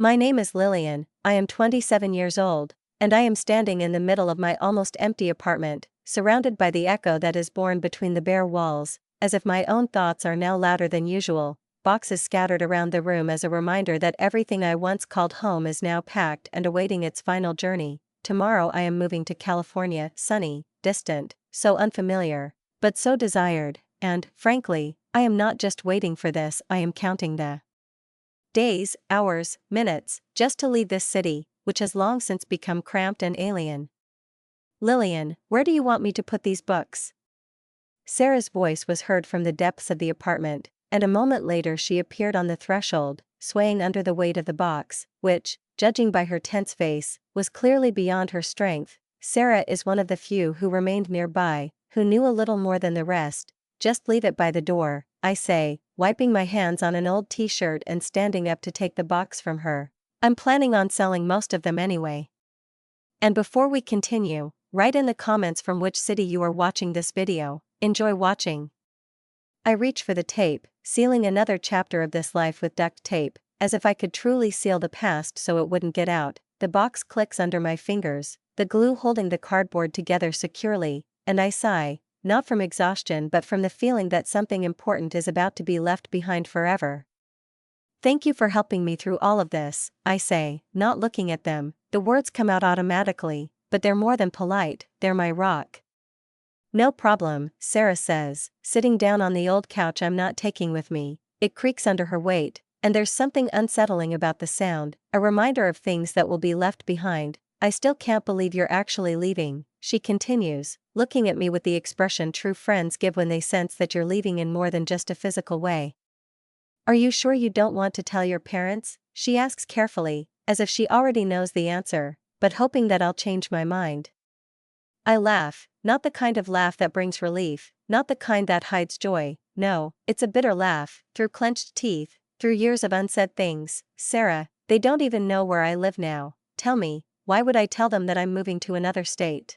My name is Lillian, I am 27 years old, and I am standing in the middle of my almost empty apartment, surrounded by the echo that is born between the bare walls, as if my own thoughts are now louder than usual, boxes scattered around the room as a reminder that everything I once called home is now packed and awaiting its final journey. Tomorrow I am moving to California, sunny, distant, so unfamiliar, but so desired, and, frankly, I am not just waiting for this, I am counting the days, hours, minutes, just to leave this city, which has long since become cramped and alien. Lillian, where do you want me to put these books? Sarah's voice was heard from the depths of the apartment, and a moment later she appeared on the threshold, swaying under the weight of the box, which, judging by her tense face, was clearly beyond her strength. Sarah is one of the few who remained nearby, who knew a little more than the rest. Just leave it by the door, I say, wiping my hands on an old t-shirt and standing up to take the box from her. I'm planning on selling most of them anyway. And before we continue, write in the comments from which city you are watching this video. Enjoy watching. I reach for the tape, sealing another chapter of this life with duct tape, as if I could truly seal the past so it wouldn't get out. The box clicks under my fingers, the glue holding the cardboard together securely, and I sigh, not from exhaustion but from the feeling that something important is about to be left behind forever. Thank you for helping me through all of this, I say, not looking at them. The words come out automatically, but they're more than polite, they're my rock. No problem, Sarah says, sitting down on the old couch I'm not taking with me. It creaks under her weight, and there's something unsettling about the sound, a reminder of things that will be left behind. I still can't believe you're actually leaving, she continues, looking at me with the expression true friends give when they sense that you're leaving in more than just a physical way. Are you sure you don't want to tell your parents? She asks carefully, as if she already knows the answer, but hoping that I'll change my mind. I laugh, not the kind of laugh that brings relief, not the kind that hides joy, no, it's a bitter laugh, through clenched teeth, through years of unsaid things. Sarah, they don't even know where I live now. Tell me, why would I tell them that I'm moving to another state?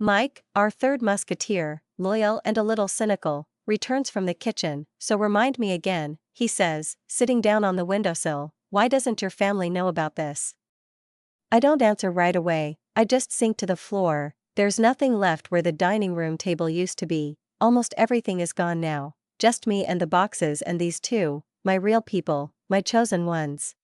Mike, our third musketeer, loyal and a little cynical, returns from the kitchen. So remind me again, he says, sitting down on the windowsill, why doesn't your family know about this? I don't answer right away, I just sink to the floor. There's nothing left where the dining room table used to be, almost everything is gone now, just me and the boxes and these two, my real people, my chosen ones.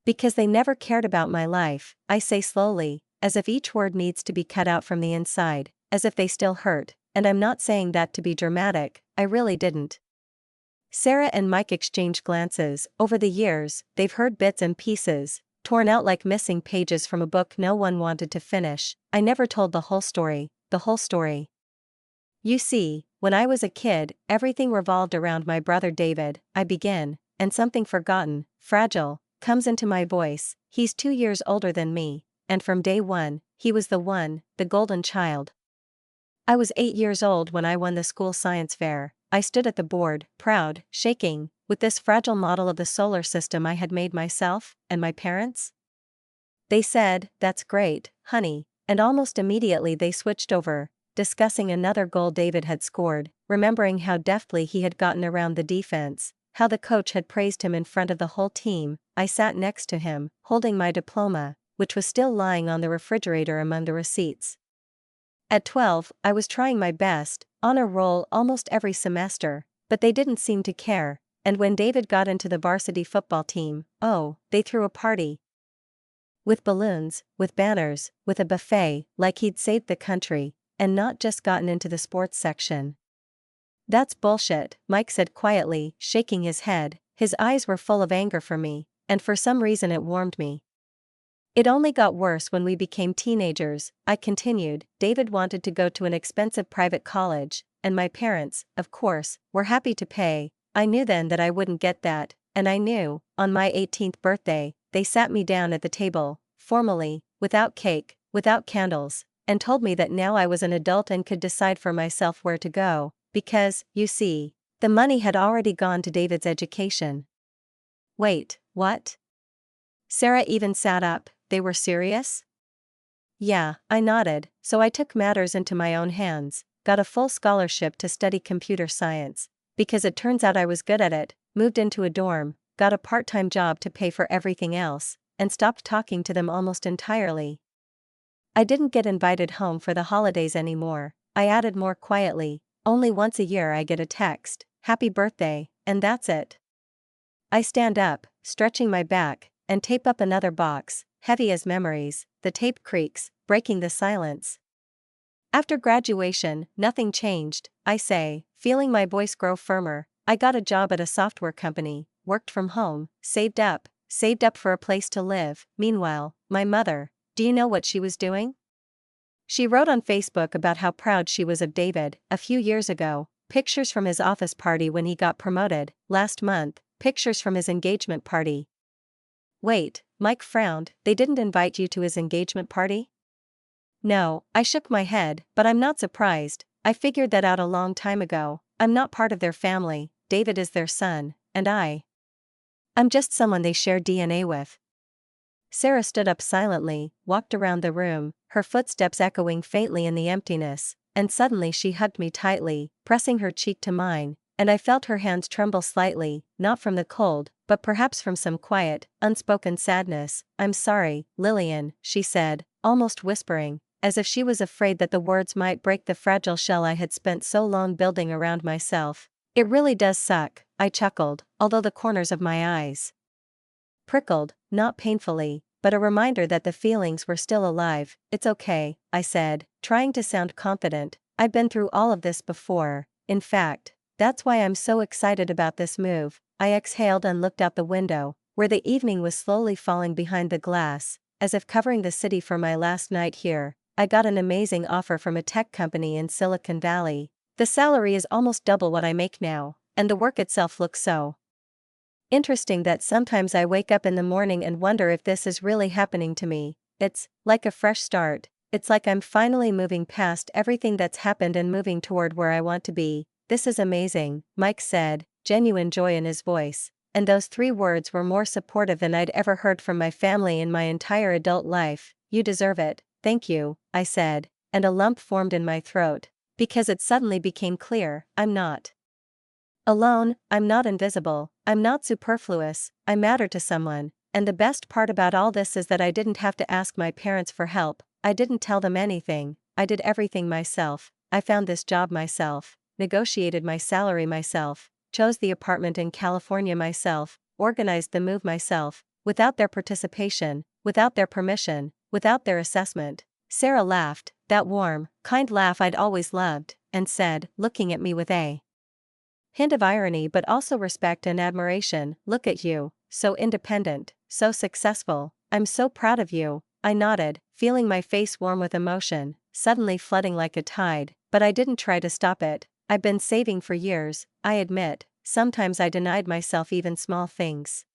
Because they never cared about my life, I say slowly, as if each word needs to be cut out from the inside, as if they still hurt, and I'm not saying that to be dramatic, I really didn't. Sarah and Mike exchange glances. Over the years, they've heard bits and pieces, torn out like missing pages from a book no one wanted to finish. I never told the whole story, the whole story. You see, when I was a kid, everything revolved around my brother David, I begin, and something forgotten, fragile, comes into my voice. He's 2 years older than me, and from day one, he was the golden child. I was 8 years old when I won the school science fair. I stood at the board, proud, shaking, with this fragile model of the solar system I had made myself, and my parents? They said, "That's great, honey," and almost immediately they switched over, discussing another goal David had scored, remembering how deftly he had gotten around the defense, how the coach had praised him in front of the whole team. I sat next to him, holding my diploma, which was still lying on the refrigerator among the receipts. At 12, I was trying my best, on a roll almost every semester, but they didn't seem to care, and when David got into the varsity football team, oh, they threw a party. With balloons, with banners, with a buffet, like he'd saved the country, and not just gotten into the sports section. That's bullshit, Mike said quietly, shaking his head. His eyes were full of anger for me, and for some reason it warmed me. It only got worse when we became teenagers, I continued. David wanted to go to an expensive private college, and my parents, of course, were happy to pay. I knew then that I wouldn't get that, and I knew, on my 18th birthday, they sat me down at the table, formally, without cake, without candles, and told me that now I was an adult and could decide for myself where to go, because, you see, the money had already gone to David's education. Wait, what? Sarah even sat up. They were serious? Yeah, I nodded. So I took matters into my own hands, got a full scholarship to study computer science, because it turns out I was good at it, moved into a dorm, got a part-time job to pay for everything else, and stopped talking to them almost entirely. I didn't get invited home for the holidays anymore, I added more quietly. Only once a year I get a text, "Happy birthday," and that's it. I stand up, stretching my back, and tape up another box, heavy as memories. The tape creaks, breaking the silence. After graduation, nothing changed, I say, feeling my voice grow firmer. I got a job at a software company, worked from home, saved up for a place to live. Meanwhile, my mother, do you know what she was doing? She wrote on Facebook about how proud she was of David. A few years ago, pictures from his office party when he got promoted. Last month, pictures from his engagement party. Wait, Mike frowned. They didn't invite you to his engagement party? No, I shook my head, but I'm not surprised. I figured that out a long time ago. I'm not part of their family. David is their son, and I'm just someone they share DNA with. Sarah stood up silently, walked around the room, her footsteps echoing faintly in the emptiness, and suddenly she hugged me tightly, pressing her cheek to mine, and I felt her hands tremble slightly, not from the cold, but perhaps from some quiet, unspoken sadness. "I'm sorry, Lillian," she said, almost whispering, as if she was afraid that the words might break the fragile shell I had spent so long building around myself. "It really does suck," I chuckled, although the corners of my eyes prickled, not painfully, but a reminder that the feelings were still alive. "It's okay," I said, trying to sound confident. "I've been through all of this before. In fact, that's why I'm so excited about this move." I exhaled and looked out the window, where the evening was slowly falling behind the glass, as if covering the city for my last night here. I got an amazing offer from a tech company in Silicon Valley. The salary is almost double what I make now, and the work itself looks so interesting that sometimes I wake up in the morning and wonder if this is really happening to me. It's like a fresh start. It's like I'm finally moving past everything that's happened and moving toward where I want to be. "This is amazing," Mike said, genuine joy in his voice. And those 3 words were more supportive than I'd ever heard from my family in my entire adult life. "You deserve it." "Thank you," I said, and a lump formed in my throat, because it suddenly became clear, I'm not alone, I'm not invisible, I'm not superfluous, I matter to someone, and the best part about all this is that I didn't have to ask my parents for help. I didn't tell them anything. I did everything myself. I found this job myself, negotiated my salary myself, chose the apartment in California myself, organized the move myself, without their participation, without their permission, without their assessment. Sarah laughed, that warm, kind laugh I'd always loved, and said, looking at me with a hint of irony but also respect and admiration, "Look at you, so independent, so successful. I'm so proud of you." I nodded, feeling my face warm with emotion, suddenly flooding like a tide, but I didn't try to stop it. I've been saving for years, I admit. Sometimes I denied myself even small things,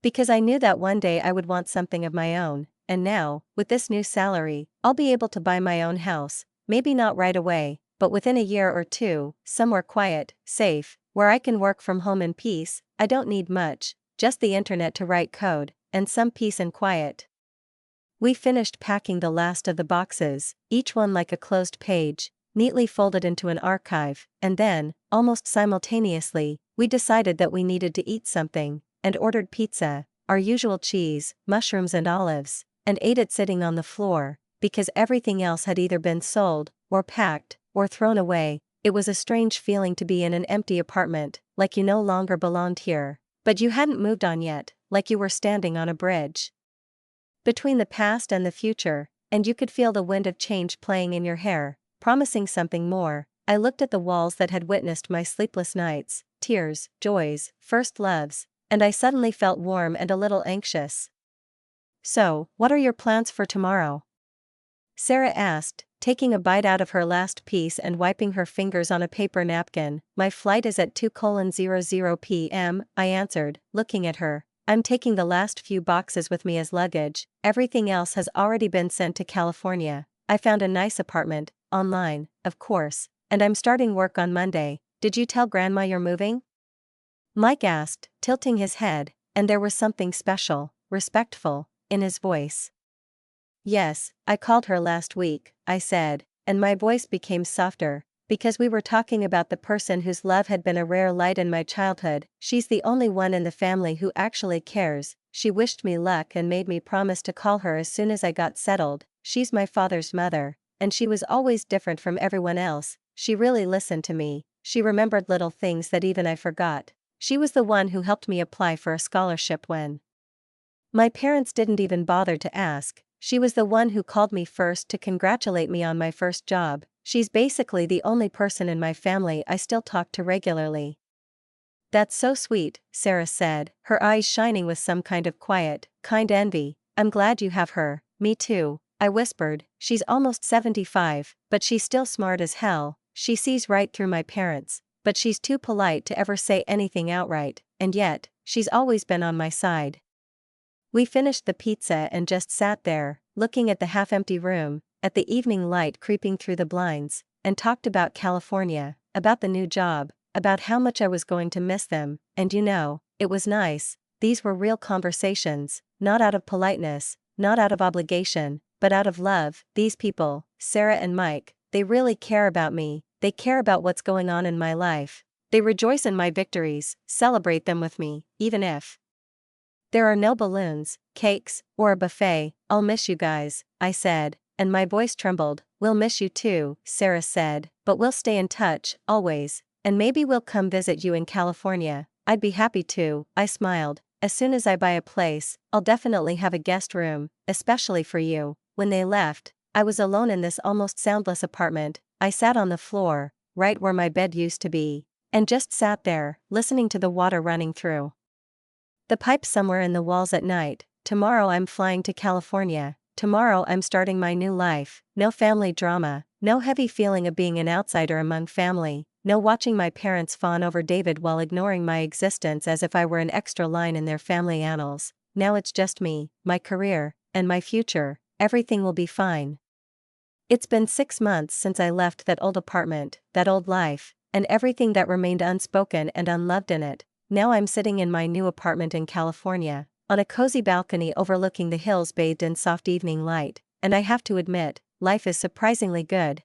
because I knew that one day I would want something of my own, and now, with this new salary, I'll be able to buy my own house, maybe not right away, but within a year or two, somewhere quiet, safe, where I can work from home in peace. I don't need much, just the internet to write code, and some peace and quiet. We finished packing the last of the boxes, each one like a closed page, neatly folded into an archive, and then, almost simultaneously, we decided that we needed to eat something, and ordered pizza, our usual cheese, mushrooms and olives, and ate it sitting on the floor, because everything else had either been sold, or packed, or thrown away. It was a strange feeling to be in an empty apartment, like you no longer belonged here, but you hadn't moved on yet, like you were standing on a bridge between the past and the future, and you could feel the wind of change playing in your hair, promising something more. I looked at the walls that had witnessed my sleepless nights, tears, joys, first loves, and I suddenly felt warm and a little anxious. "So, what are your plans for tomorrow?" Sarah asked, taking a bite out of her last piece and wiping her fingers on a paper napkin. "My flight is at 2:00 p.m., I answered, looking at her. "I'm taking the last few boxes with me as luggage. Everything else has already been sent to California. I found a nice apartment, online, of course, and I'm starting work on Monday. Did you tell Grandma you're moving?" Mike asked, tilting his head, and there was something special, respectful, in his voice. "Yes, I called her last week," I said, and my voice became softer. Because we were talking about the person whose love had been a rare light in my childhood. She's the only one in the family who actually cares. She wished me luck and made me promise to call her as soon as I got settled. She's my father's mother, and she was always different from everyone else. She really listened to me. She remembered little things that even I forgot. She was the one who helped me apply for a scholarship when my parents didn't even bother to ask. She was the one who called me first to congratulate me on my first job. She's basically the only person in my family I still talk to regularly. That's so sweet, Sarah said, her eyes shining with some kind of quiet, kind envy. I'm glad you have her. Me too, I whispered. She's almost 75, but she's still smart as hell. She sees right through my parents, but she's too polite to ever say anything outright, and yet, she's always been on my side. We finished the pizza and just sat there, looking at the half-empty room, at the evening light creeping through the blinds, and talked about California, about the new job, about how much I was going to miss them, and it was nice. These were real conversations, not out of politeness, not out of obligation, but out of love. These people, Sarah and Mike, they really care about me, they care about what's going on in my life. They rejoice in my victories, celebrate them with me, even if there are no balloons, cakes, or a buffet. I'll miss you guys, I said, and my voice trembled. We'll miss you too, Sarah said, but we'll stay in touch, always, and maybe we'll come visit you in California. I'd be happy to, I smiled. As soon as I buy a place, I'll definitely have a guest room, especially for you. When they left, I was alone in this almost soundless apartment. I sat on the floor, right where my bed used to be, and just sat there, listening to the water running through the pipes somewhere in the walls at night. Tomorrow I'm flying to California. Tomorrow I'm starting my new life. No family drama, no heavy feeling of being an outsider among family, no watching my parents fawn over David while ignoring my existence as if I were an extra line in their family annals. Now it's just me, my career, and my future. Everything will be fine. It's been 6 months since I left that old apartment, that old life, and everything that remained unspoken and unloved in it. Now I'm sitting in my new apartment in California, on a cozy balcony overlooking the hills bathed in soft evening light, and I have to admit, life is surprisingly good.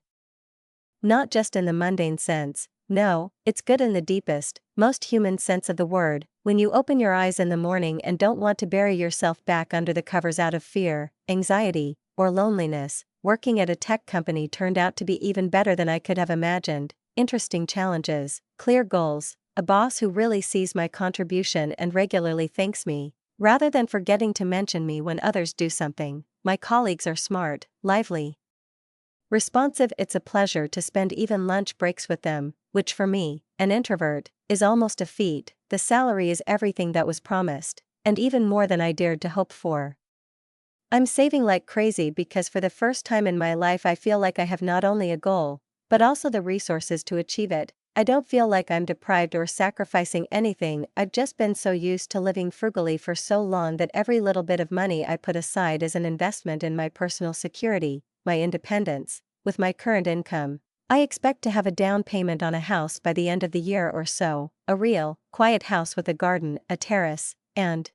Not just in the mundane sense, no, it's good in the deepest, most human sense of the word. When you open your eyes in the morning and don't want to bury yourself back under the covers out of fear, anxiety, or loneliness. Working at a tech company turned out to be even better than I could have imagined. Interesting challenges, clear goals, a boss who really sees my contribution and regularly thanks me, rather than forgetting to mention me when others do something. My colleagues are smart, lively, responsive. It's a pleasure to spend even lunch breaks with them, which for me, an introvert, is almost a feat. The salary is everything that was promised, and even more than I dared to hope for. I'm saving like crazy because for the first time in my life I feel like I have not only a goal, but also the resources to achieve it. I don't feel like I'm deprived or sacrificing anything. I've just been so used to living frugally for so long that every little bit of money I put aside is an investment in my personal security, my independence. With my current income, I expect to have a down payment on a house by the end of the year or so, a real, quiet house with a garden, a terrace, and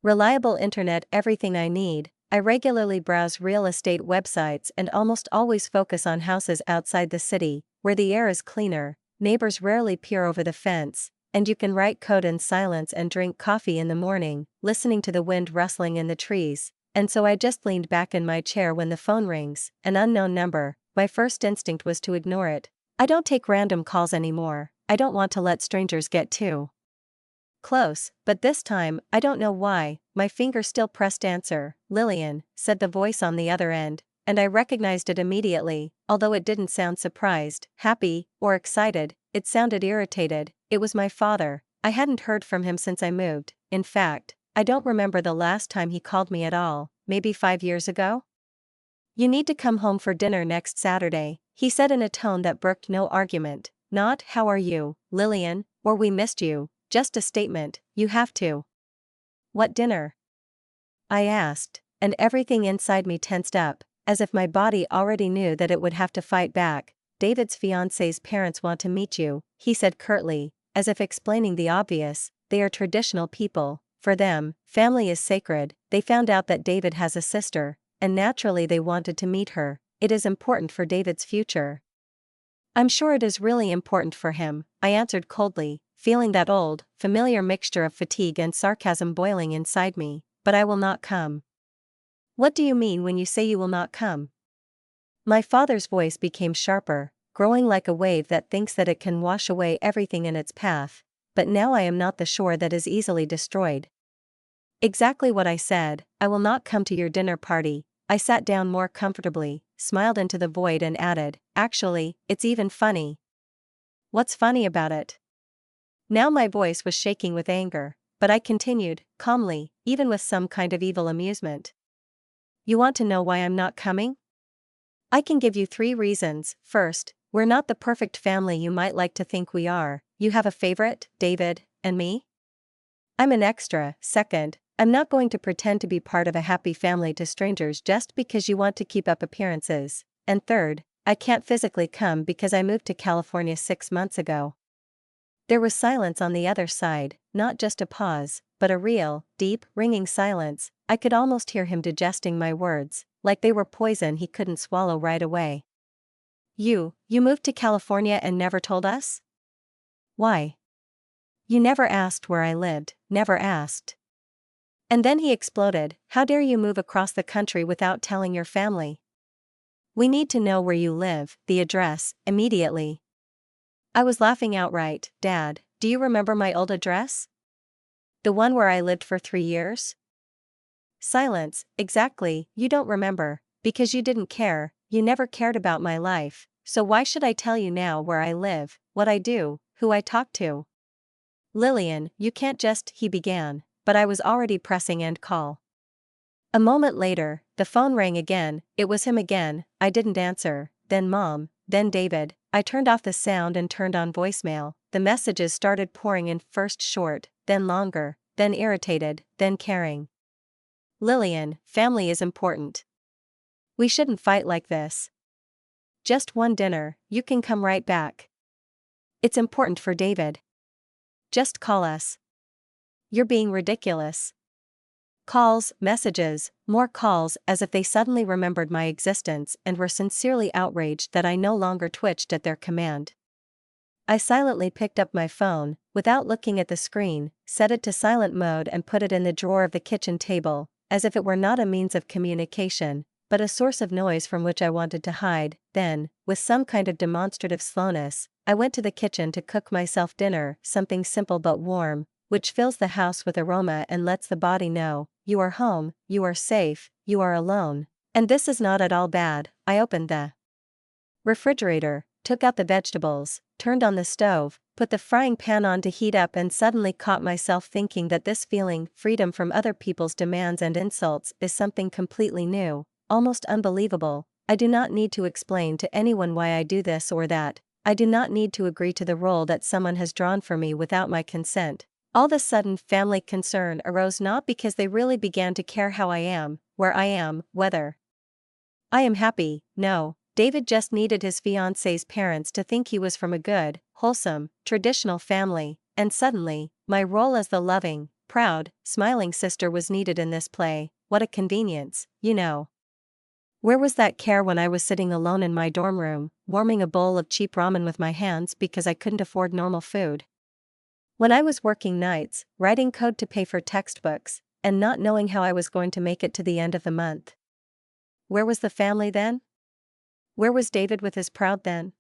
reliable internet. Everything I need. I regularly browse real estate websites and almost always focus on houses outside the city, where the air is cleaner, neighbors rarely peer over the fence, and you can write code in silence and drink coffee in the morning, listening to the wind rustling in the trees. And so I just leaned back in my chair when the phone rings, an unknown number. My first instinct was to ignore it. I don't take random calls anymore. I don't want to let strangers get too close, but this time, I don't know why, my finger still pressed answer. Lillian, said the voice on the other end, and I recognized it immediately, although it didn't sound surprised, happy, or excited. It sounded irritated. It was my father. I hadn't heard from him since I moved. In fact, I don't remember the last time he called me at all, maybe 5 years ago? You need to come home for dinner next Saturday, he said in a tone that brooked no argument. Not, how are you, Lillian, or we missed you. Just a statement, you have to. What dinner? I asked, and everything inside me tensed up, as if my body already knew that it would have to fight back. David's fiancé's parents want to meet you, he said curtly, as if explaining the obvious. They are traditional people. For them, family is sacred. They found out that David has a sister, and naturally they wanted to meet her. It is important for David's future. I'm sure it is really important for him, I answered coldly, feeling that old, familiar mixture of fatigue and sarcasm boiling inside me, but I will not come. What do you mean when you say you will not come? My father's voice became sharper, growing like a wave that thinks that it can wash away everything in its path, but now I am not the shore that is easily destroyed. Exactly what I said, I will not come to your dinner party. I sat down more comfortably, smiled into the void and added, actually, it's even funny. What's funny about it? Now my voice was shaking with anger, but I continued, calmly, even with some kind of evil amusement. You want to know why I'm not coming? I can give you 3 reasons. First, we're not the perfect family you might like to think we are. You have a favorite, David, and me? I'm an extra. Second, I'm not going to pretend to be part of a happy family to strangers just because you want to keep up appearances. And third, I can't physically come because I moved to California 6 months ago. There was silence on the other side, not just a pause, but a real, deep, ringing silence. I could almost hear him digesting my words, like they were poison he couldn't swallow right away. You moved to California and never told us? Why? You never asked where I lived, never asked. And then he exploded, how dare you move across the country without telling your family? We need to know where you live, the address, immediately. I was laughing outright. Dad, do you remember my old address? The one where I lived for 3 years? Silence. Exactly, you don't remember, because you didn't care, you never cared about my life, so why should I tell you now where I live, what I do, who I talk to? Lillian, you can't just, he began, but I was already pressing end call. A moment later, the phone rang again. It was him again. I didn't answer, then Mom, then David. I turned off the sound and turned on voicemail. The messages started pouring in, first short, then longer, then irritated, then caring. Lillian, family is important. We shouldn't fight like this. Just one dinner, you can come right back. It's important for David. Just call us. You're being ridiculous. Calls, messages, more calls, as if they suddenly remembered my existence and were sincerely outraged that I no longer twitched at their command. I silently picked up my phone, without looking at the screen, set it to silent mode and put it in the drawer of the kitchen table, as if it were not a means of communication, but a source of noise from which I wanted to hide. Then, with some kind of demonstrative slowness, I went to the kitchen to cook myself dinner, something simple but warm, which fills the house with aroma and lets the body know, you are home, you are safe, you are alone. And this is not at all bad. I opened the refrigerator, took out the vegetables, turned on the stove, put the frying pan on to heat up, and suddenly caught myself thinking that this feeling, freedom from other people's demands and insults, is something completely new, almost unbelievable. I do not need to explain to anyone why I do this or that. I do not need to agree to the role that someone has drawn for me without my consent. All of a sudden, family concern arose, not because they really began to care how I am, where I am, whether I am happy. No, David just needed his fiancée's parents to think he was from a good, wholesome, traditional family, and suddenly, my role as the loving, proud, smiling sister was needed in this play. What a convenience, you know. Where was that care when I was sitting alone in my dorm room, warming a bowl of cheap ramen with my hands because I couldn't afford normal food? When I was working nights, writing code to pay for textbooks, and not knowing how I was going to make it to the end of the month? Where was the family then? Where was David with his proud then?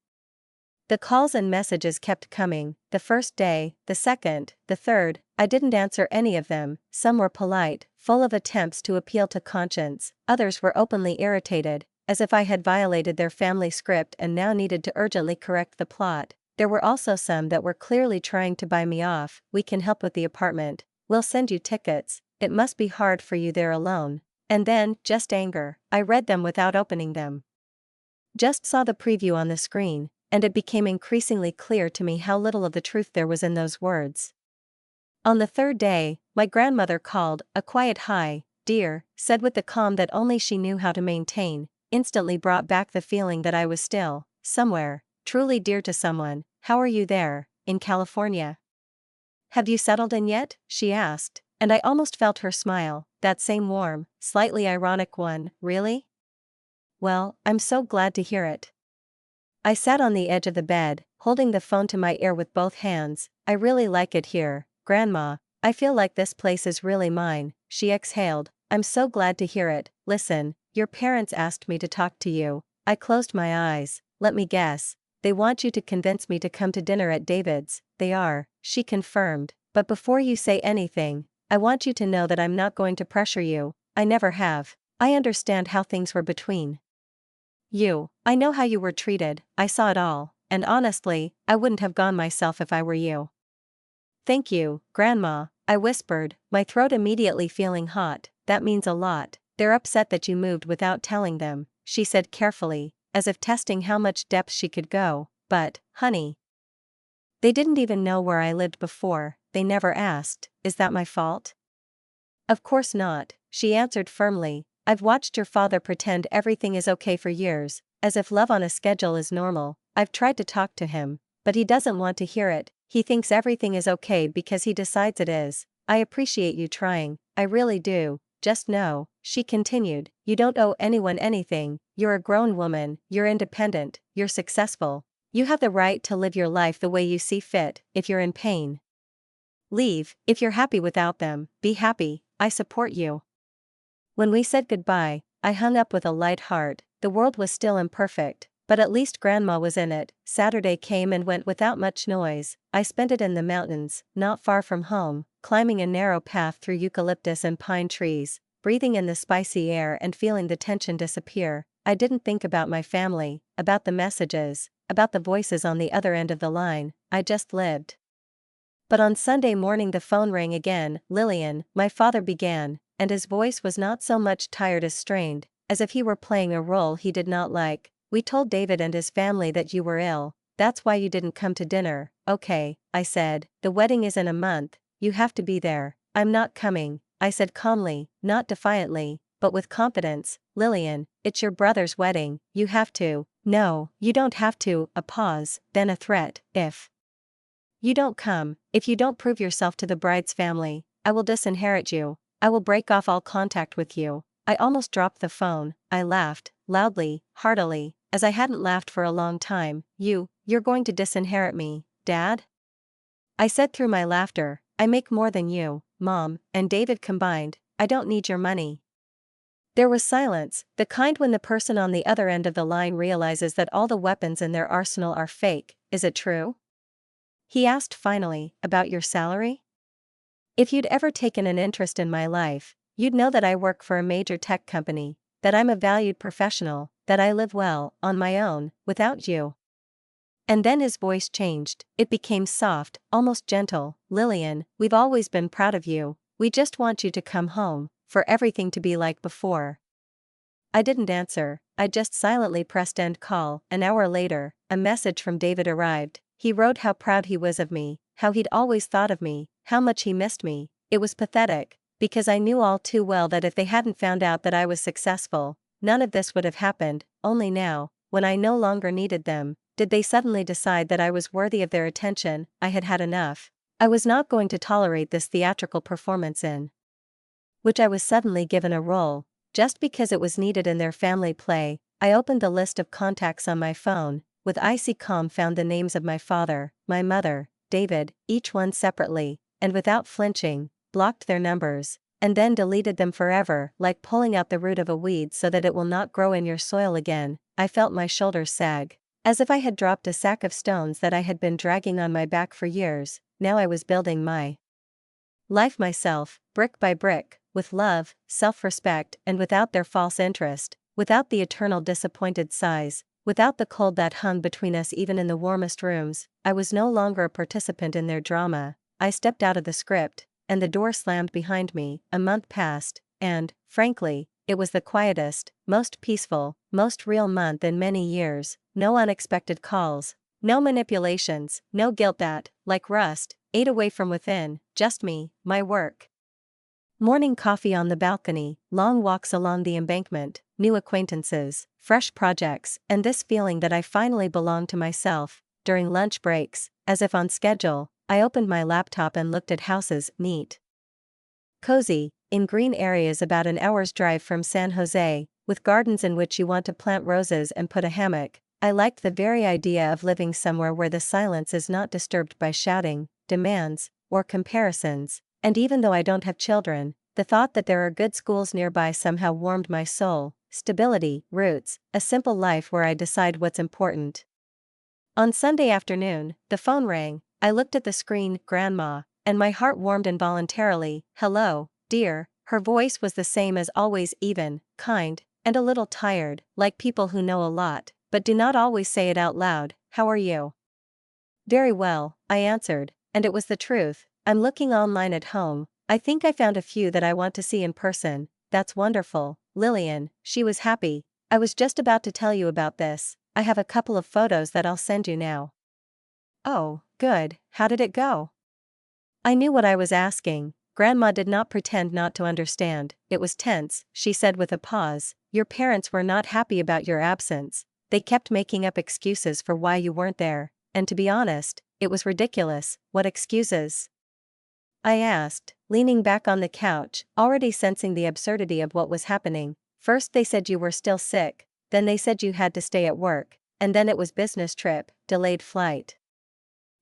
The calls and messages kept coming, the first day, the second, the third. I didn't answer any of them. Some were polite, full of attempts to appeal to conscience, others were openly irritated, as if I had violated their family script and now needed to urgently correct the plot. There were also some that were clearly trying to buy me off. We can help with the apartment, we'll send you tickets, it must be hard for you there alone. And then, just anger. I read them without opening them. Just saw the preview on the screen, and it became increasingly clear to me how little of the truth there was in those words. On the third day, my grandmother called. A quiet "Hi, dear," said with the calm that only she knew how to maintain, instantly brought back the feeling that I was still, somewhere, truly dear to someone. How are you there, in California? Have you settled in yet? She asked, and I almost felt her smile, that same warm, slightly ironic one. Really? Well, I'm so glad to hear it. I sat on the edge of the bed, holding the phone to my ear with both hands. I really like it here, Grandma. I feel like this place is really mine, she exhaled. I'm so glad to hear it. Listen, your parents asked me to talk to you. I closed my eyes. Let me guess. They want you to convince me to come to dinner at David's. They are, she confirmed. But before you say anything, I want you to know that I'm not going to pressure you. I never have. I understand how things were between you. I know how you were treated. I saw it all. And honestly, I wouldn't have gone myself if I were you. Thank you, Grandma, I whispered, my throat immediately feeling hot. That means a lot. They're upset that you moved without telling them, she said carefully, as if testing how much depth she could go. But, honey, they didn't even know where I lived before. They never asked. Is that my fault? Of course not, she answered firmly. I've watched your father pretend everything is okay for years, as if love on a schedule is normal. I've tried to talk to him, but he doesn't want to hear it. He thinks everything is okay because he decides it is. I appreciate you trying, I really do. Just know, she continued, you don't owe anyone anything. You're a grown woman, you're independent, you're successful. You have the right to live your life the way you see fit. If you're in pain, leave. If you're happy without them, be happy. I support you. When we said goodbye, I hung up with a light heart. The world was still imperfect, but at least Grandma was in it. Saturday came and went without much noise. I spent it in the mountains, not far from home, climbing a narrow path through eucalyptus and pine trees, breathing in the spicy air and feeling the tension disappear. I didn't think about my family, about the messages, about the voices on the other end of the line. I just lived. But on Sunday morning the phone rang again. Lillian, my father began, and his voice was not so much tired as strained, as if he were playing a role he did not like. We told David and his family that you were ill. That's why you didn't come to dinner. Okay, I said, the wedding is in a month, you have to be there. I'm not coming, I said calmly, not defiantly, but with confidence. Lillian, it's your brother's wedding, you have to. No, you don't have to. A pause, then a threat. If you don't come, if you don't prove yourself to the bride's family, I will disinherit you. I will break off all contact with you. I almost dropped the phone. I laughed, loudly, heartily, as I hadn't laughed for a long time. You're going to disinherit me, Dad? I said through my laughter, I make more than you, Mom, and David combined. I don't need your money. There was silence, the kind when the person on the other end of the line realizes that all the weapons in their arsenal are fake. Is it true? He asked finally, about your salary? If you'd ever taken an interest in my life, you'd know that I work for a major tech company, that I'm a valued professional, that I live well, on my own, without you. And then his voice changed. It became soft, almost gentle. Lillian, we've always been proud of you. We just want you to come home, for everything to be like before. I didn't answer, I just silently pressed end call. An hour later, a message from David arrived. He wrote how proud he was of me, how he'd always thought of me, how much he missed me. It was pathetic, because I knew all too well that if they hadn't found out that I was successful, none of this would have happened. Only now, when I no longer needed them, did they suddenly decide that I was worthy of their attention. I had had enough. I was not going to tolerate this theatrical performance in which I was suddenly given a role, just because it was needed in their family play. I opened the list of contacts on my phone, with icy calm found the names of my father, my mother, David, each one separately, and without flinching, blocked their numbers, and then deleted them forever, like pulling out the root of a weed so that it will not grow in your soil again. I felt my shoulders sag, as if I had dropped a sack of stones that I had been dragging on my back for years. Now I was building my life myself, brick by brick, with love, self-respect, and without their false interest, without the eternal disappointed sighs, without the cold that hung between us even in the warmest rooms. I was no longer a participant in their drama. I stepped out of the script, and the door slammed behind me. A month passed, and, frankly, it was the quietest, most peaceful, most real month in many years. No unexpected calls, no manipulations, no guilt that, like rust, ate away from within. Just me, my work. Morning coffee on the balcony, long walks along the embankment, new acquaintances, fresh projects, and this feeling that I finally belonged to myself. During lunch breaks, as if on schedule, I opened my laptop and looked at houses, neat, cozy, in green areas about an hour's drive from San Jose, with gardens in which you want to plant roses and put a hammock. I liked the very idea of living somewhere where the silence is not disturbed by shouting, demands, or comparisons, and even though I don't have children, the thought that there are good schools nearby somehow warmed my soul. Stability, roots, a simple life where I decide what's important. On Sunday afternoon, the phone rang. I looked at the screen, Grandma, and my heart warmed involuntarily. "Hello, dear." Her voice was the same as always, even, kind, and a little tired, like people who know a lot, but do not always say it out loud. "How are you?" "Very well," I answered, and it was the truth. "I'm looking online at home. I think I found a few that I want to see in person." "That's wonderful, Lillian." She was happy. "I was just about to tell you about this. I have a couple of photos that I'll send you now." "Oh, good. How did it go?" I knew what I was asking. Grandma did not pretend not to understand. "It was tense," she said with a pause. "Your parents were not happy about your absence. They kept making up excuses for why you weren't there, and to be honest, it was ridiculous." "What excuses?" I asked, leaning back on the couch, already sensing the absurdity of what was happening. "First they said you were still sick, then they said you had to stay at work, and then it was business trip, delayed flight."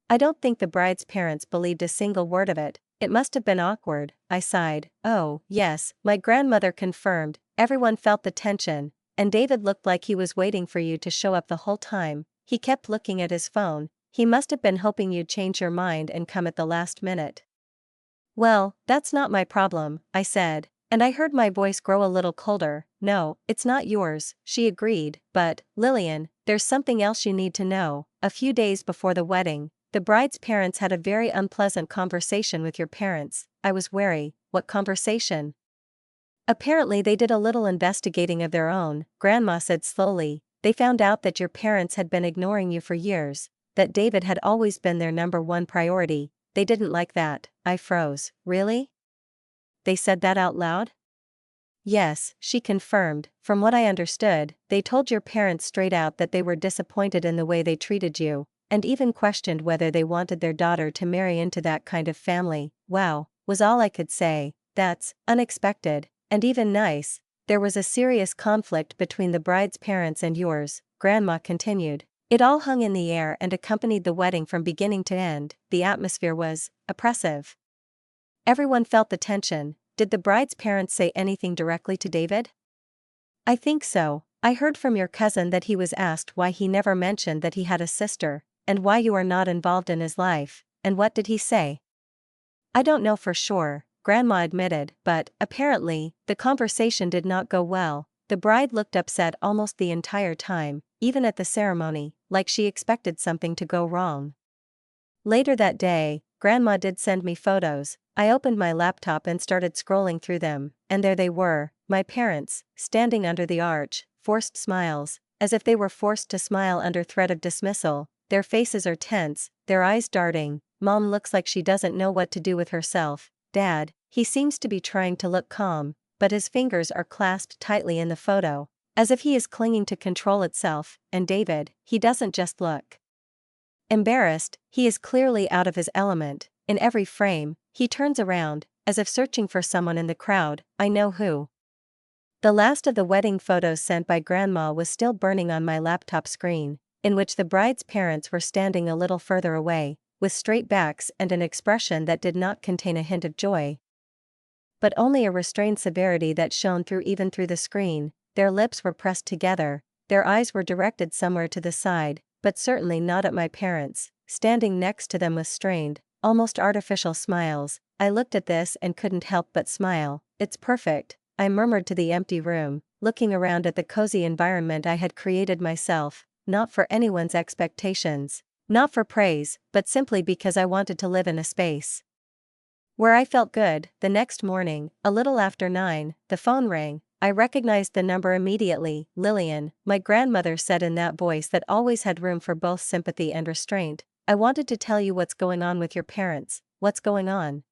I don't think the bride's parents believed a single word of it. "It must have been awkward," I sighed. "Oh, yes," my grandmother confirmed. "Everyone felt the tension, and David looked like he was waiting for you to show up the whole time. He kept looking at his phone. He must have been hoping you'd change your mind and come at the last minute." "Well, that's not my problem," I said, and I heard my voice grow a little colder. "No, it's not yours," she agreed, "but, Lillian, there's something else you need to know. A few days before the wedding, the bride's parents had a very unpleasant conversation with your parents." I was wary. "What conversation?" "Apparently they did a little investigating of their own," Grandma said slowly. "They found out that your parents had been ignoring you for years, that David had always been their number one priority. They didn't like that." I froze. "Really? They said that out loud?" "Yes," she confirmed. "From what I understood, they told your parents straight out that they were disappointed in the way they treated you, and even questioned whether they wanted their daughter to marry into that kind of family." "Wow," was all I could say. "That's unexpected, and even nice." "There was a serious conflict between the bride's parents and yours," Grandma continued. "It all hung in the air and accompanied the wedding from beginning to end. The atmosphere was oppressive. Everyone felt the tension." "Did the bride's parents say anything directly to David?" "I think so. I heard from your cousin that he was asked why he never mentioned that he had a sister, and why you are not involved in his life." "And what did he say?" "I don't know for sure," Grandma admitted, "but, apparently, the conversation did not go well. The bride looked upset almost the entire time, even at the ceremony, like she expected something to go wrong." Later that day, Grandma did send me photos. I opened my laptop and started scrolling through them, and there they were, my parents, standing under the arch, forced smiles, as if they were forced to smile under threat of dismissal. Their faces are tense, their eyes darting. Mom looks like she doesn't know what to do with herself. Dad, he seems to be trying to look calm, but his fingers are clasped tightly in the photo, as if he is clinging to control itself. And David, he doesn't just look embarrassed, he is clearly out of his element. In every frame, he turns around, as if searching for someone in the crowd. I know who. The last of the wedding photos sent by Grandma was still burning on my laptop screen, in which the bride's parents were standing a little further away, with straight backs and an expression that did not contain a hint of joy, but only a restrained severity that shone through even through the screen. Their lips were pressed together, their eyes were directed somewhere to the side, but certainly not at my parents, standing next to them with strained, almost artificial smiles. I looked at this and couldn't help but smile. "It's perfect," I murmured to the empty room, looking around at the cozy environment I had created myself, not for anyone's expectations, not for praise, but simply because I wanted to live in a space where I felt good. The next morning, a little after 9, the phone rang. I recognized the number immediately. "Lillian," my grandmother said in that voice that always had room for both sympathy and restraint. "I wanted to tell you what's going on with your parents." "What's going on?"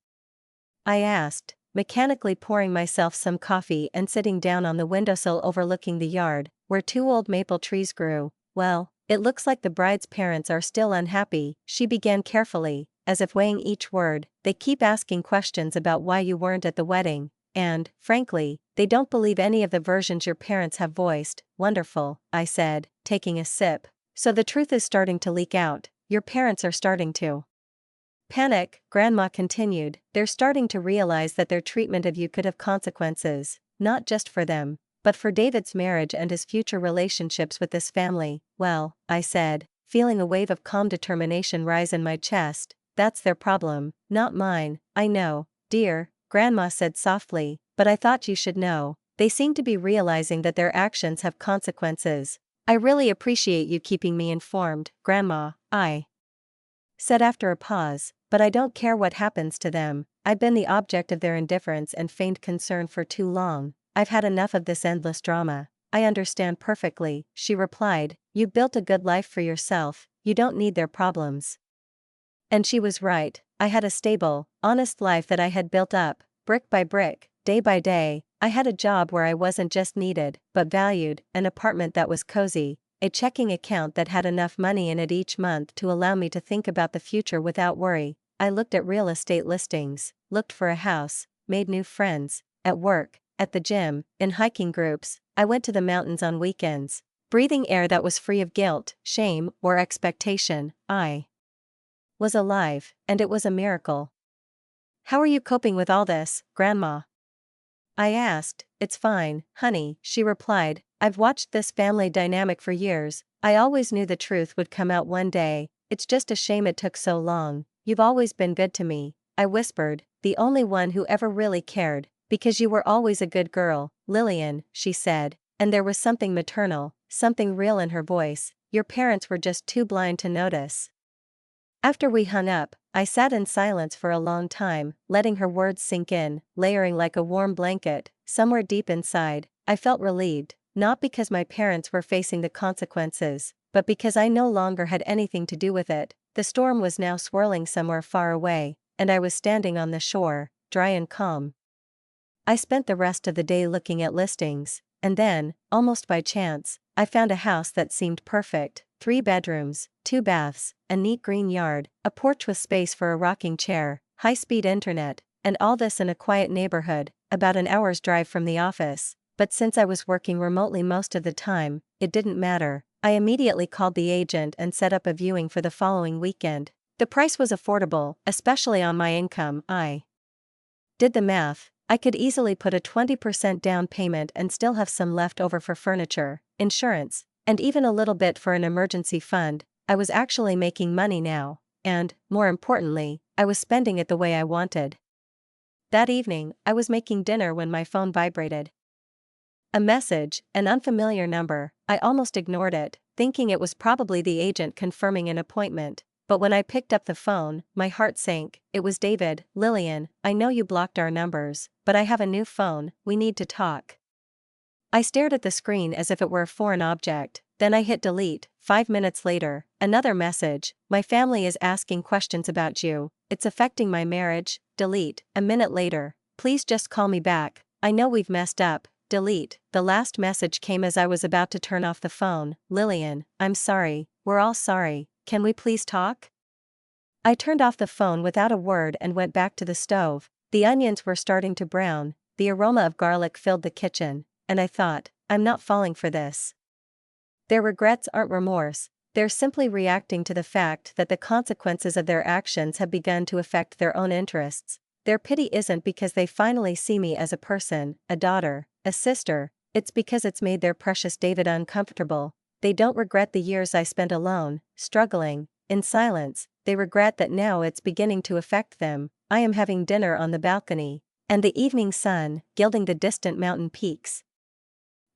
I asked, mechanically pouring myself some coffee and sitting down on the windowsill overlooking the yard, where 2 old maple trees grew. "Well, it looks like the bride's parents are still unhappy," she began carefully, as if weighing each word. "They keep asking questions about why you weren't at the wedding, and, frankly, they don't believe any of the versions your parents have voiced." "Wonderful," I said, taking a sip. So the truth is starting to leak out. Your parents are starting to panic, Grandma continued. They're starting to realize that their treatment of you could have consequences, not just for them, but for David's marriage and his future relationships with this family. Well, I said, feeling a wave of calm determination rise in my chest, that's their problem, not mine. I know, dear, Grandma said softly, but I thought you should know. They seem to be realizing that their actions have consequences. I really appreciate you keeping me informed, Grandma, I said after a pause, but I don't care what happens to them. I've been the object of their indifference and feigned concern for too long. I've had enough of this endless drama. I understand perfectly, she replied. You built a good life for yourself, you don't need their problems. And she was right. I had a stable, honest life that I had built up, brick by brick, day by day. I had a job where I wasn't just needed, but valued, an apartment that was cozy, a checking account that had enough money in it each month to allow me to think about the future without worry. I looked at real estate listings, looked for a house, made new friends, at work, at the gym, in hiking groups. I went to the mountains on weekends, breathing air that was free of guilt, shame, or expectation. I was alive, and it was a miracle. How are you coping with all this, Grandma? I asked. It's fine, honey, she replied. I've watched this family dynamic for years. I always knew the truth would come out one day. It's just a shame it took so long. You've always been good to me, I whispered, the only one who ever really cared, because you were always a good girl, Lillian, she said, and there was something maternal, something real in her voice. Your parents were just too blind to notice. After we hung up, I sat in silence for a long time, letting her words sink in, layering like a warm blanket. Somewhere deep inside, I felt relieved, not because my parents were facing the consequences, but because I no longer had anything to do with it. The storm was now swirling somewhere far away, and I was standing on the shore, dry and calm. I spent the rest of the day looking at listings, and then, almost by chance, I found a house that seemed perfect. 3 bedrooms, 2 baths, a neat green yard, a porch with space for a rocking chair, high-speed internet, and all this in a quiet neighborhood, about an hour's drive from the office. But since I was working remotely most of the time, it didn't matter. I immediately called the agent and set up a viewing for the following weekend. The price was affordable, especially on my income. I did the math. I could easily put a 20% down payment and still have some left over for furniture, insurance, and even a little bit for an emergency fund. I was actually making money now, and, more importantly, I was spending it the way I wanted. That evening, I was making dinner when my phone vibrated. A message, an unfamiliar number. I almost ignored it, thinking it was probably the agent confirming an appointment. But when I picked up the phone, my heart sank. It was David. Lillian, I know you blocked our numbers, but I have a new phone, we need to talk. I stared at the screen as if it were a foreign object, then I hit delete. 5 minutes later, another message. My family is asking questions about you. It's affecting my marriage. Delete. A minute later. Please just call me back. I know we've messed up. Delete. The last message came as I was about to turn off the phone. Lillian, I'm sorry. We're all sorry. Can we please talk? I turned off the phone without a word and went back to the stove. The onions were starting to brown. The aroma of garlic filled the kitchen, and I thought, I'm not falling for this. Their regrets aren't remorse. They're simply reacting to the fact that the consequences of their actions have begun to affect their own interests. Their pity isn't because they finally see me as a person, a daughter, a sister. It's because it's made their precious David uncomfortable. They don't regret the years I spent alone, struggling, in silence. They regret that now it's beginning to affect them. I am having dinner on the balcony, and the evening sun, gilding the distant mountain peaks,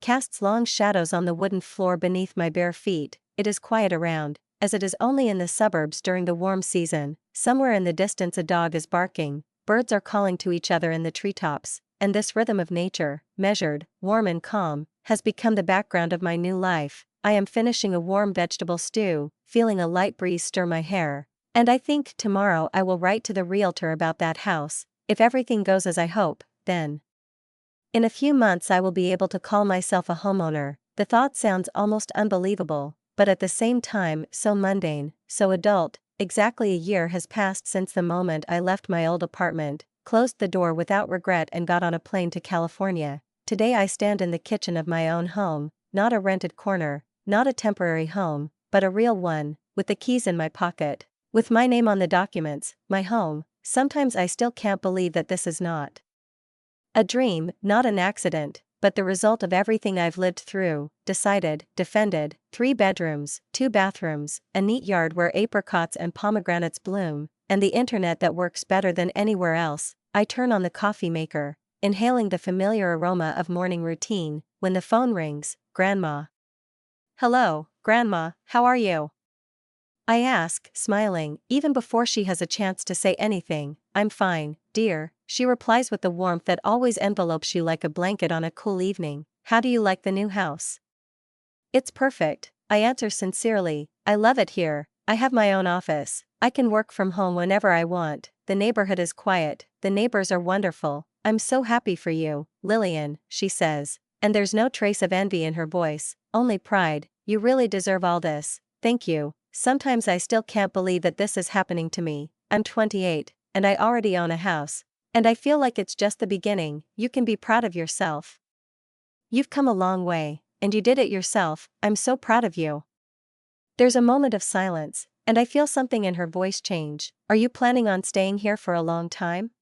casts long shadows on the wooden floor beneath my bare feet. It is quiet around, as it is only in the suburbs during the warm season. Somewhere in the distance a dog is barking, birds are calling to each other in the treetops, and this rhythm of nature, measured, warm and calm, has become the background of my new life. I am finishing a warm vegetable stew, feeling a light breeze stir my hair, and I think tomorrow I will write to the realtor about that house. If everything goes as I hope, then in a few months I will be able to call myself a homeowner. The thought sounds almost unbelievable, but at the same time so mundane, so adult. Exactly a year has passed since the moment I left my old apartment, closed the door without regret and got on a plane to California. Today I stand in the kitchen of my own home, not a rented corner, not a temporary home, but a real one, with the keys in my pocket. With my name on the documents, my home. Sometimes I still can't believe that this is not a dream, not an accident, but the result of everything I've lived through, decided, defended. 3 bedrooms, 2 bathrooms, a neat yard where apricots and pomegranates bloom, and the internet that works better than anywhere else. I turn on the coffee maker, inhaling the familiar aroma of morning routine, when the phone rings. Grandma. Hello, Grandma, how are you? I ask, smiling, even before she has a chance to say anything. I'm fine, dear, she replies with the warmth that always envelopes you like a blanket on a cool evening. How do you like the new house? It's perfect, I answer sincerely. I love it here. I have my own office. I can work from home whenever I want. The neighborhood is quiet. The neighbors are wonderful. I'm so happy for you, Lillian, she says. And there's no trace of envy in her voice, only pride. You really deserve all this. Thank you. Sometimes I still can't believe that this is happening to me. I'm 28, and I already own a house. And I feel like it's just the beginning. You can be proud of yourself. You've come a long way, and you did it yourself. I'm so proud of you. There's a moment of silence, and I feel something in her voice change. Are you planning on staying here for a long time?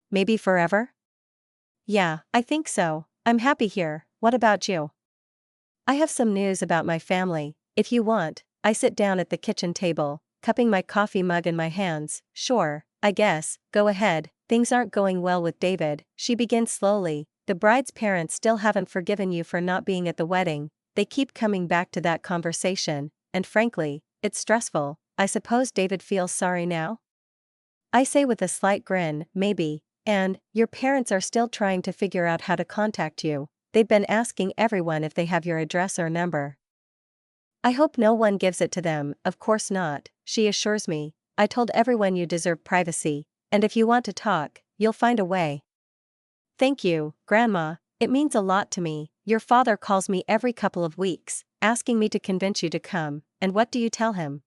Maybe forever? Yeah, I think so. I'm happy here. What about you? I have some news about my family, if you want. I sit down at the kitchen table, cupping my coffee mug in my hands. Sure, I guess, go ahead. Things aren't going well with David, she begins slowly. The bride's parents still haven't forgiven you for not being at the wedding. They keep coming back to that conversation, and frankly, it's stressful. I suppose David feels sorry now? I say with a slight grin, maybe. And, your parents are still trying to figure out how to contact you. They've been asking everyone if they have your address or number. I hope no one gives it to them. Of course not, she assures me. I told everyone you deserve privacy, and if you want to talk, you'll find a way. Thank you, Grandma, it means a lot to me. Your father calls me every couple of weeks, asking me to convince you to come, and what do you tell him?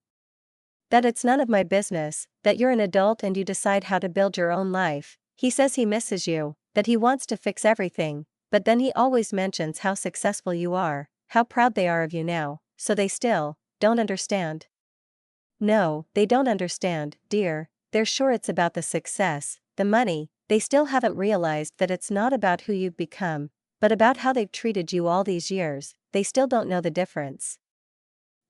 That it's none of my business, that you're an adult and you decide how to build your own life. He says he misses you, that he wants to fix everything, but then he always mentions how successful you are, how proud they are of you now. So they still don't understand. No, they don't understand, dear. They're sure it's about the success, the money. They still haven't realized that it's not about who you've become, but about how they've treated you all these years. They still don't know the difference.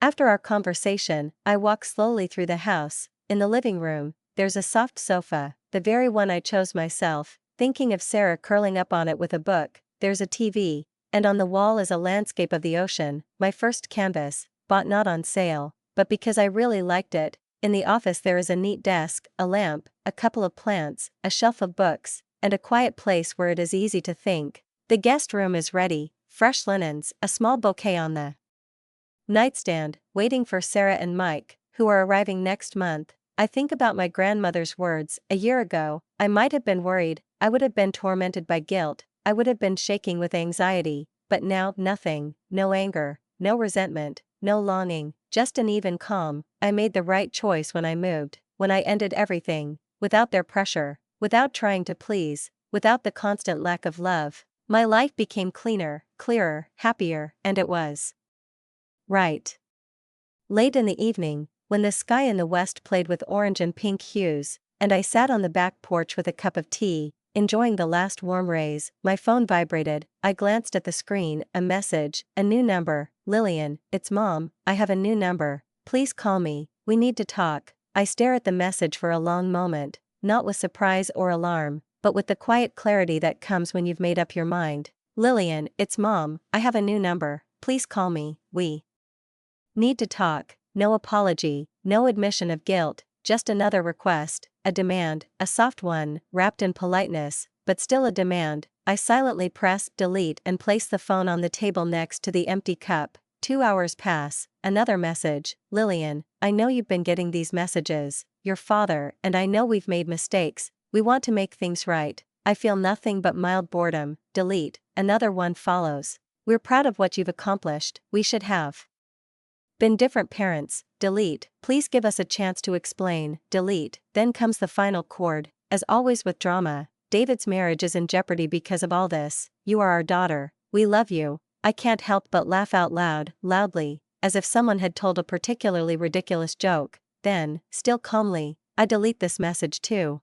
After our conversation, I walk slowly through the house. In the living room, there's a soft sofa, the very one I chose myself, thinking of Sarah curling up on it with a book. There's a TV. And on the wall is a landscape of the ocean, my first canvas, bought not on sale, but because I really liked it. In the office there is a neat desk, a lamp, a couple of plants, a shelf of books, and a quiet place where it is easy to think. The guest room is ready, fresh linens, a small bouquet on the nightstand, waiting for Sarah and Mike, who are arriving next month. I think about my grandmother's words. A year ago, I might have been worried, I would have been tormented by guilt. I would have been shaking with anxiety, but now nothing, no anger, no resentment, no longing, just an even calm. I made the right choice when I moved, when I ended everything, without their pressure, without trying to please, without the constant lack of love. My life became cleaner, clearer, happier, and it was right. Late in the evening, when the sky in the west played with orange and pink hues, and I sat on the back porch with a cup of tea, enjoying the last warm rays, my phone vibrated. I glanced at the screen, a message, a new number. Lillian, it's Mom, I have a new number. Please call me, we need to talk. I stare at the message for a long moment, not with surprise or alarm, but with the quiet clarity that comes when you've made up your mind. Lillian, it's Mom, I have a new number. Please call me, we need to talk. No apology, no admission of guilt, just another request, a demand, a soft one, wrapped in politeness, but still a demand. I silently press delete and place the phone on the table next to the empty cup. 2 hours pass, another message. Lillian, I know you've been getting these messages. Your father and I know we've made mistakes. We want to make things right. I feel nothing but mild boredom. Delete. Another one follows. We're proud of what you've accomplished. We should have been different parents. Delete. Please give us a chance to explain. Delete. Then comes the final chord. As always with drama, David's marriage is in jeopardy because of all this. You are our daughter. We love you. I can't help but laugh out loud, loudly. as if someone had told a particularly ridiculous joke. Then, still calmly, I delete this message too.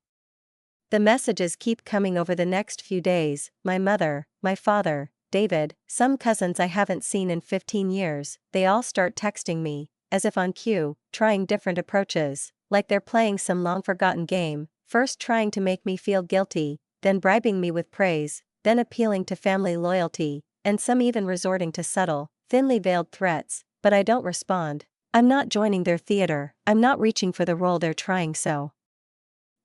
The messages keep coming over the next few days: my mother, my father, David, some cousins I haven't seen in 15 years, they all start texting me, as if on cue, trying different approaches, like they're playing some long-forgotten game, first trying to make me feel guilty, then bribing me with praise, then appealing to family loyalty, and some even resorting to subtle, thinly veiled threats, but I don't respond. I'm not joining their theater, I'm not reaching for the role they're trying so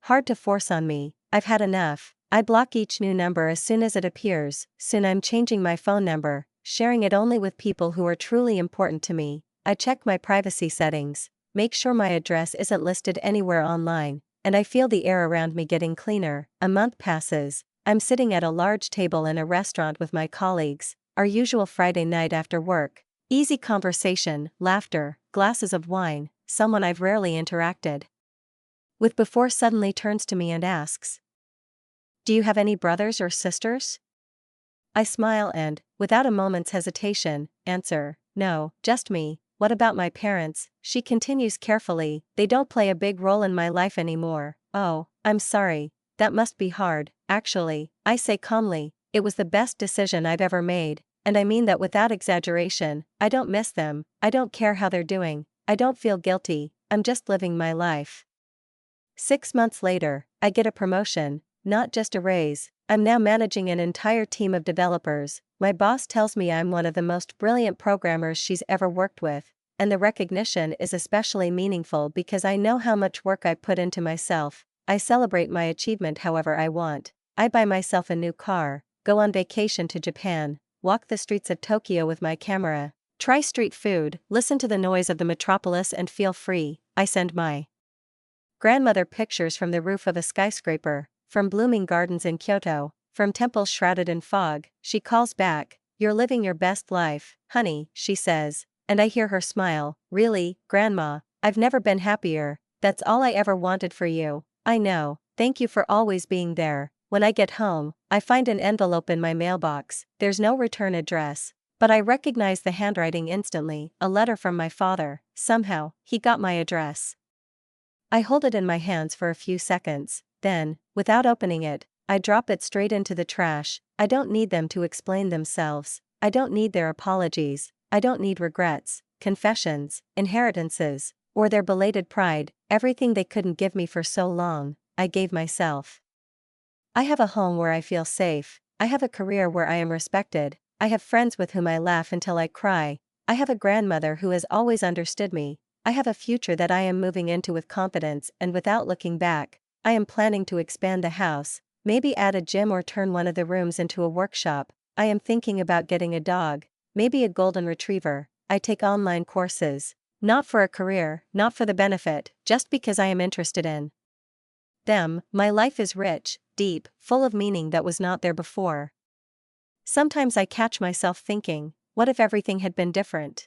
hard to force on me. I've had enough. I block each new number as soon as it appears. Soon I'm changing my phone number, sharing it only with people who are truly important to me. I check my privacy settings, make sure my address isn't listed anywhere online, and I feel the air around me getting cleaner. A month passes. I'm sitting at a large table in a restaurant with my colleagues, our usual Friday night after work. Easy conversation, laughter, glasses of wine, someone I've rarely interacted with before suddenly turns to me and asks, "Do you have any brothers or sisters?" I smile and, without a moment's hesitation, answer, "No, just me." "What about my parents?" She continues carefully. "They don't play a big role in my life anymore." "Oh, I'm sorry. That must be hard." "Actually," I say calmly, "it was the best decision I've ever made, and I mean that without exaggeration. I don't miss them, I don't care how they're doing, I don't feel guilty, I'm just living my life." 6 months later, I get a promotion, not just a raise. I'm now managing an entire team of developers. My boss tells me I'm one of the most brilliant programmers she's ever worked with, and the recognition is especially meaningful because I know how much work I put into myself. I celebrate my achievement however I want. I buy myself a new car, go on vacation to Japan, walk the streets of Tokyo with my camera, try street food, listen to the noise of the metropolis and feel free. I send my grandmother pictures from the roof of a skyscraper, from blooming gardens in Kyoto, from temples shrouded in fog. She calls back, "You're living your best life, honey," she says, and I hear her smile. "Really, Grandma, I've never been happier. That's all I ever wanted for you." "I know, thank you for always being there." When I get home, I find an envelope in my mailbox. There's no return address, but I recognize the handwriting instantly. A letter from my father. Somehow, he got my address. I hold it in my hands for a few seconds, then, without opening it, I drop it straight into the trash. I don't need them to explain themselves. I don't need their apologies. I don't need regrets, confessions, inheritances, or their belated pride. Everything they couldn't give me for so long, I gave myself. I have a home where I feel safe. I have a career where I am respected. I have friends with whom I laugh until I cry. I have a grandmother who has always understood me. I have a future that I am moving into with confidence and without looking back. I am planning to expand the house, maybe add a gym or turn one of the rooms into a workshop. I am thinking about getting a dog, maybe a golden retriever. I take online courses, not for a career, not for the benefit, just because I am interested in them. My life is rich, deep, full of meaning that was not there before. Sometimes I catch myself thinking, what if everything had been different?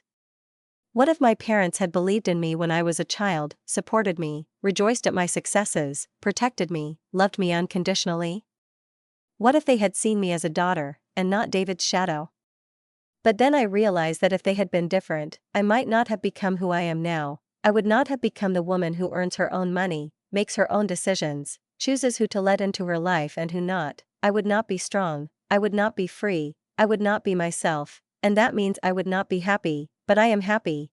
What if my parents had believed in me when I was a child, supported me, rejoiced at my successes, protected me, loved me unconditionally? What if they had seen me as a daughter, and not David's shadow? But then I realized that if they had been different, I might not have become who I am now. I would not have become the woman who earns her own money, makes her own decisions, chooses who to let into her life and who not. I would not be strong, I would not be free, I would not be myself, and that means I would not be happy. But I am happy.